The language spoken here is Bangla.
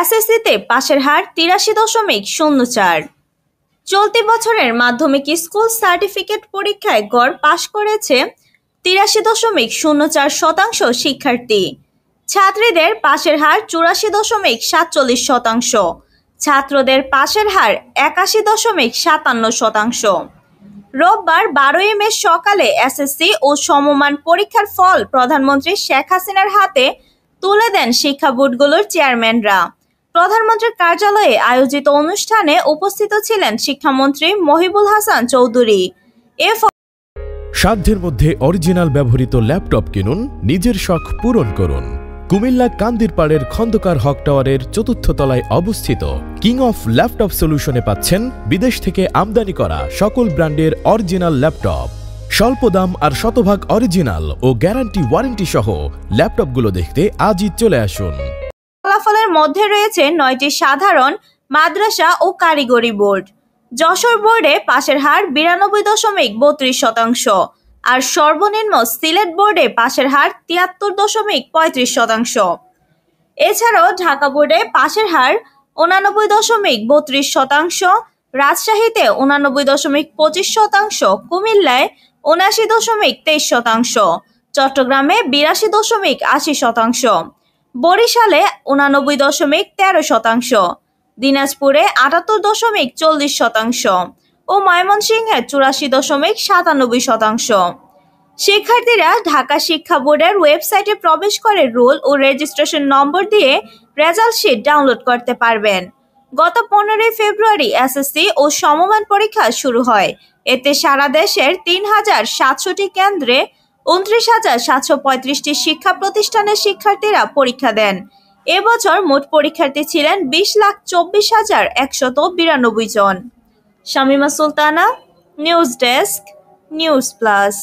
এসএসসিতে পাশের হার ৮৩.০৪। চলতি বছরের মাধ্যমিক স্কুল সার্টিফিকেট পরীক্ষায় গড় পাশ করেছে ৮৩.০৪% শিক্ষার্থী। ছাত্রীদের পাশের হার ৮৪.৪৭%, ছাত্রদের পাশের হার ৮১.৫৭%। রোববার ১২ মে সকালে এসএসসি ও সমমান পরীক্ষার ফল প্রধানমন্ত্রী শেখ হাসিনার হাতে তুলে দেন শিক্ষা বোর্ডগুলোর চেয়ারম্যানরা। প্রধানমন্ত্রীর কার্যালয়ে আয়োজিত অনুষ্ঠানে উপস্থিত ছিলেন শিক্ষামন্ত্রী মহিবুল হাসান চৌধুরী। সাধ্যের মধ্যে অরিজিনাল ব্যবহৃত ল্যাপটপ কিনুন, নিজের শখ পূরণ করুন। কুমিল্লা কান্দিরপাড়ের খন্দকার হক টাওয়ারের ৪র্থ তলায় অবস্থিত কিং অফ ল্যাপটপ সলিউশনে পাচ্ছেন বিদেশ থেকে আমদানি করা সকল ব্র্যান্ডের অরিজিনাল ল্যাপটপ। স্বল্প দাম আর শতভাগ অরিজিনাল ও গ্যারান্টি ওয়ারেন্টি সহ ল্যাপটপগুলো দেখতে আজই চলে আসুন। ফলাফলের মধ্যে রয়েছে ৯টি সাধারণ, মাদ্রাসা ও কারিগরি বোর্ড। যশোর বোর্ডে পাশের হার ৯২.৩২%, আর সর্বনিম্ন সিলেট বোর্ডে পাশের হার ৭৩.৩৫%। এছাড়াও ঢাকা বোর্ডে পাশের হার ৮৯.৩২%, রাজশাহীতে ৮৯.২৫%, কুমিল্লায় ৭৯.২৩%, চট্টগ্রামে ৮২.৮০%, বরিশালে ৮৯.১৩%, দিনাজপুরে ৭৮.৪০% ও ময়মনসিংহে ৮৪.৯৭%। শিক্ষার্থীরা ঢাকা শিক্ষা বোর্ডের ওয়েবসাইটে প্রবেশ করে রোল ও রেজিস্ট্রেশন নম্বর দিয়ে রেজাল্ট শিট ডাউনলোড করতে পারবেন। গত ১৫ ফেব্রুয়ারি এসএসসি ও সমমান পরীক্ষা শুরু হয়। এতে সারা দেশের ৩,৭০০টি কেন্দ্রে ২৯,৭৩৫টি শিক্ষা প্রতিষ্ঠানের শিক্ষার্থীরা পরীক্ষা দেন। এবছর মোট পরীক্ষার্থী ছিলেন ২০,২৪,১৯২ জন। Shamima Sultana, news desk, news plus.